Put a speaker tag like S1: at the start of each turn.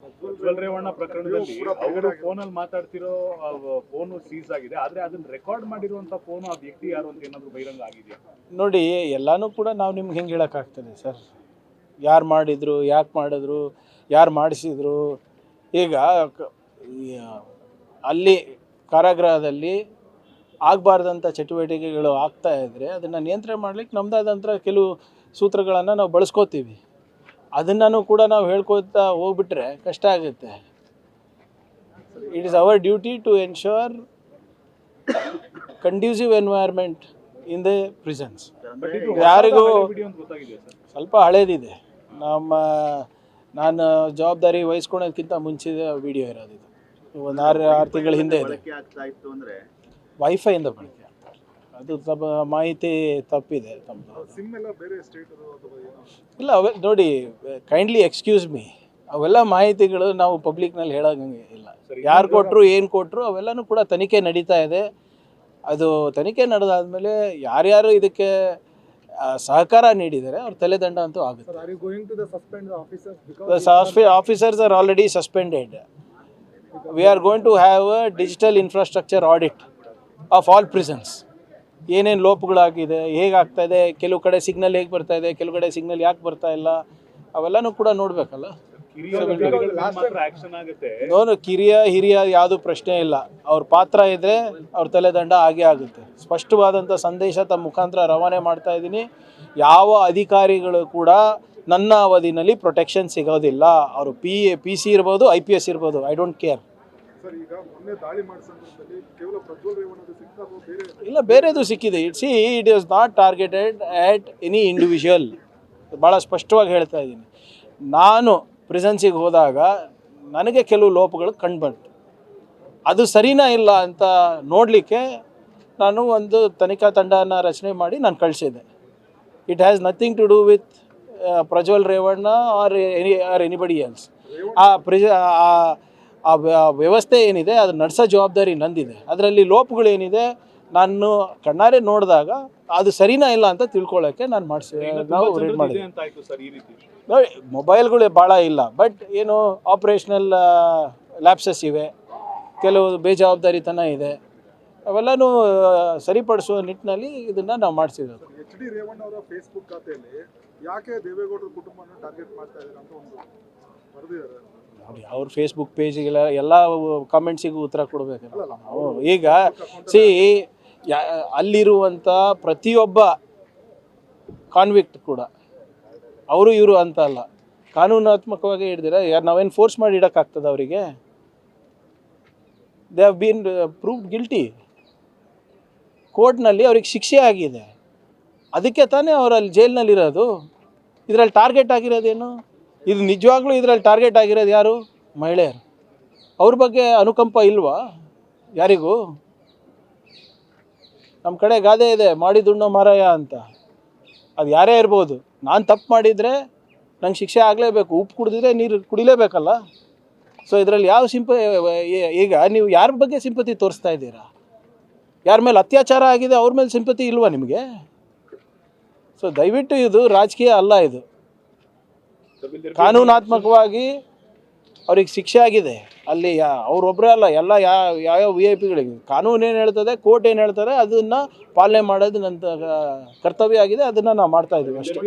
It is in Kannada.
S1: ಪ್ರಜ್ವಲ್ ರೇವಣ್ಣ ಪ್ರಕರಣದಲ್ಲಿ ಅವರು ಫೋನಲ್ಲಿ ಮಾತಾಡ್ತಿರೋ ಫೋನ್ ಸೀಸ್ ಆಗಿದೆ, ಆದ್ರೆ ಅದನ್ನ ರೆಕಾರ್ಡ್ ಮಾಡಿರುವಂತ ಫೋನ್ ಆ ವ್ಯಕ್ತಿ ಯಾರು ಅಂತ ಏನಾದ್ರು ಬಹಿರಂಗ ಆಗಿದೆಯಾ?
S2: ನೋಡಿ, ಎಲ್ಲನೂ ಕೂಡ ನಾವು ನಿಮ್ಗೆ ಹೆಂಗೆ ಹೇಳೋಕ್ಕಾಗ್ತದೆ ಸರ್? ಯಾರು ಮಾಡಿದ್ರು, ಯಾಕೆ ಮಾಡಿದ್ರು, ಯಾರು ಮಾಡಿಸಿದ್ರು? ಈಗ ಅಲ್ಲಿ ಕಾರಾಗೃಹದಲ್ಲಿ ಆಗಬಾರ್ದಂಥ ಚಟುವಟಿಕೆಗಳು ಆಗ್ತಾ ಇದ್ದರೆ ಅದನ್ನು ನಿಯಂತ್ರಣ ಮಾಡಲಿಕ್ಕೆ ನಮ್ಮದಾದಂಥ ಕೆಲವು ಸೂತ್ರಗಳನ್ನು ನಾವು ಬಳಸ್ಕೋತೀವಿ. ಅದನ್ನು ಕೂಡ ನಾವು ಹೇಳ್ಕೊತಾ ಹೋಗ್ಬಿಟ್ರೆ ಕಷ್ಟ ಆಗುತ್ತೆ. It is our duty to ensure conducive environment in the prisons. ಯಾರಿಗೂ ಸ್ವಲ್ಪ ಹಳೇದಿದೆ. ನಾನು ಜವಾಬ್ದಾರಿ ವಹಿಸ್ಕೊಳೋದಕ್ಕಿಂತ ಮುಂಚಿದ ವಿಡಿಯೋ ಇರೋದು. ಇದು ಒಂದು ಆರು ತಿಂಗಳ ಹಿಂದೆ ಇದೆ. ವೈಫೈಯಿಂದ ಬಳಕೆ ಅದು ಮಾಹಿತಿ ತಪ್ಪಿದೆ ತಮ್ಮದು. ಇಲ್ಲ, ನೋಡಿ, ಕೈಂಡ್ಲಿ ಎಕ್ಸ್ಕ್ಯೂಸ್ ಮೀ, ಅವೆಲ್ಲ ಮಾಹಿತಿಗಳು ನಾವು ಪಬ್ಲಿಕ್ನಲ್ಲಿ ಹೇಳೋಂಗೆ ಇಲ್ಲ. ಯಾರು ಕೊಟ್ಟರು, ಏನು ಕೊಟ್ಟರು, ಅವೆಲ್ಲನೂ ಕೂಡ ತನಿಖೆ ನಡೀತಾ ಇದೆ. ಅದು ತನಿಖೆ ನಡೆದಾದ್ಮೇಲೆ ಯಾರ್ಯಾರು ಇದಕ್ಕೆ ಸಹಕಾರ ನೀಡಿದ್ದಾರೆ ಅವ್ರ ತಲೆದಂಡ ಅಂತೂ ಆಗುತ್ತೆ. Officers are already suspended. We are going to have a digital infrastructure audit of all prisons. ಏನೇನು ಲೋಪಗಳಾಗಿದೆ, ಹೇಗಾಗ್ತಾ ಇದೆ, ಕೆಲವು ಕಡೆ ಸಿಗ್ನಲ್ ಹೇಗೆ ಬರ್ತಾ ಇದೆ, ಕೆಲವು ಕಡೆ ಸಿಗ್ನಲ್ ಯಾಕೆ ಬರ್ತಾ ಇಲ್ಲ, ಅವೆಲ್ಲನೂ ಕೂಡ ನೋಡಬೇಕಲ್ಲ. ಕಿರಿಯ ಹಿರಿಯ ಯಾವುದು ಪ್ರಶ್ನೆ ಇಲ್ಲ. ಅವ್ರ ಪಾತ್ರ ಇದ್ದರೆ ಅವ್ರ ತಲೆದಂಡ ಆಗೇ ಆಗುತ್ತೆ. ಸ್ಪಷ್ಟವಾದಂಥ ಸಂದೇಶ ತಮ್ಮ ಮುಖಾಂತರ ರವಾನೆ ಮಾಡ್ತಾ ಇದ್ದೀನಿ. ಯಾವ ಅಧಿಕಾರಿಗಳು ಕೂಡ ನನ್ನ ಅವಧಿನಲ್ಲಿ ಪ್ರೊಟೆಕ್ಷನ್ ಸಿಗೋದಿಲ್ಲ. ಅವರು ಪಿ ಸಿ ಇರ್ಬೋದು, IPS ಇರ್ಬೋದು, ಐ ಡೋಂಟ್ ಕೇರ್. ಇಲ್ಲ, ಬೇರೆದು ಸಿಕ್ಕಿದೆ. It is not targeted at any individual. ಭಾಳ ಸ್ಪಷ್ಟವಾಗಿ ಹೇಳ್ತಾ ಇದ್ದೀನಿ. ನಾನು ಪ್ರಿಸನ್ಸಿಗೆ ಹೋದಾಗ ನನಗೆ ಕೆಲವು ಲೋಪಗಳು ಕಂಡುಬಂತು. ಅದು ಸರಿನಾ ಇಲ್ಲ ಅಂತ ನೋಡಲಿಕ್ಕೆ ನಾನು ಒಂದು ತನಿಖಾ ತಂಡನ ರಚನೆ ಮಾಡಿ ನಾನು ಕಳಿಸಿದ್ದೆ. It has nothing to do with Prajwal Revanna or anybody else. ಆ ವ್ಯವಸ್ಥೆ ಏನಿದೆ ಅದು ನಡೆಸೋ ಜವಾಬ್ದಾರಿ ನಂದಿದೆ. ಅದರಲ್ಲಿ ಲೋಪಗಳು ಏನಿದೆ ನಾನು ಕಣ್ಣಾರೆ ನೋಡಿದಾಗ ಅದು ಸರಿನಾ ಇಲ್ಲ ಅಂತ ತಿಳ್ಕೊಳ್ಳೋಕ್ಕೆ ನಾನು ನಾವು ರೆಡಿ ಮಾಡಿದ್ವಿ. ನೋಡಿ, ಮೊಬೈಲ್ಗಳು ಭಾಳ ಇಲ್ಲ, ಬಟ್ ಏನು ಆಪ್ರೇಷನಲ್ ಲ್ಯಾಪ್ಸಸ್ ಇವೆ, ಕೆಲವು ಬೇಜವಾಬ್ದಾರಿತನ ಇದೆ. ಅವೆಲ್ಲನೂ ಸರಿಪಡಿಸುವ ನಿಟ್ಟಿನಲ್ಲಿ ಇದನ್ನು ನಾವು ಮಾಡಿಸಿರೋದು.
S3: HD ರೇವಣ್ಣ ಅವರ ಫೇಸ್ಬುಕ್ ಖಾತೆಯಲ್ಲಿ ಯಾಕೆ ದೇವೇಗೌಡರ ಕುಟುಂಬನ ಟಾರ್ಗೆಟ್ ಮಾಡ್ತಾ ಇದ್ದಾರೆ ಅಂತ ಒಂದು ಬರೆದಿದ್ದಾರೆ.
S2: ನೋಡಿ, ಅವ್ರ ಫೇಸ್ಬುಕ್ ಪೇಜಿಗೆಲ್ಲ ಎಲ್ಲ ಕಾಮೆಂಟ್ಸಿಗೂ ಉತ್ತರ ಕೊಡಬೇಕಲ್ಲ ನಾವು. ಈಗ ಅಲ್ಲಿರುವಂಥ ಪ್ರತಿಯೊಬ್ಬ ಕಾನ್ವಿಕ್ಟ್ ಕೂಡ ಅವರು ಇವರು ಅಂತ ಅಲ್ಲ, ಕಾನೂನಾತ್ಮಕವಾಗಿ ಹಿಡ್ದಿರ ನಾವೇನು ಫೋರ್ಸ್ ಮಾಡಿ ಇಡೋಕ್ಕಾಗ್ತದೆ ಅವರಿಗೆ? They have been proved guilty. ಕೋರ್ಟ್ನಲ್ಲಿ ಅವ್ರಿಗೆ ಶಿಕ್ಷೆ ಆಗಿದೆ. ಅದಕ್ಕೆ ತಾನೇ ಅವರಲ್ಲಿ ಜೈಲಿನಲ್ಲಿರೋದು. ಇದರಲ್ಲಿ ಟಾರ್ಗೆಟ್ ಆಗಿರೋದೇನು? ಇದು ನಿಜವಾಗ್ಲೂ ಇದರಲ್ಲಿ ಟಾರ್ಗೆಟ್ ಆಗಿರೋದು ಯಾರು? ಮಹಿಳೆಯರು. ಅವ್ರ ಬಗ್ಗೆ ಅನುಕಂಪ ಇಲ್ವಾ ಯಾರಿಗೂ? ನಮ್ಮ ಕಡೆ ಗಾದೆ ಇದೆ, ಮಾಡಿದುಣ್ಣೋ ಮಾರಾಯ ಅಂತ. ಅದು ಯಾರೇ ಇರ್ಬೋದು. ನಾನು ತಪ್ಪು ಮಾಡಿದರೆ ನಂಗೆ ಶಿಕ್ಷೆ ಆಗಲೇಬೇಕು. ಉಪ್ಪು ಕುಡಿದಿದ್ರೆ ನೀರು ಕುಡಿಲೇಬೇಕಲ್ಲ. ಸೊ ಇದರಲ್ಲಿ ಯಾವ ಈಗ ನೀವು ಯಾರ ಬಗ್ಗೆ ಸಿಂಪತಿ ತೋರಿಸ್ತಾ ಇದ್ದೀರಾ? ಯಾರ ಮೇಲೆ ಅತ್ಯಾಚಾರ ಆಗಿದೆ ಅವ್ರ ಮೇಲೆ ಸಿಂಪತಿ ಇಲ್ವಾ ನಿಮಗೆ? ಸೊ ದಯವಿಟ್ಟು ಇದು ರಾಜಕೀಯ ಅಲ್ಲ. ಇದು ಕಾನೂನಾತ್ಮಕವಾಗಿ ಅವ್ರಿಗೆ ಶಿಕ್ಷೆ ಆಗಿದೆ. ಅಲ್ಲಿ ಅವರೊಬ್ಬರೇ ಅಲ್ಲ, ಎಲ್ಲ ಯಾವ್ಯಾವ VIP ಗಳಿಗೆ ಕಾನೂನು ಏನು ಹೇಳ್ತದೆ, ಕೋರ್ಟ್ ಏನು ಹೇಳ್ತಾರೆ ಅದನ್ನು ಪಾಲನೆ ಮಾಡೋದು ನನ್ನ ಕರ್ತವ್ಯ ಆಗಿದೆ. ಅದನ್ನು ನಾವು ಮಾಡ್ತಾ ಇದ್ದೀವಿ ಅಷ್ಟೇ.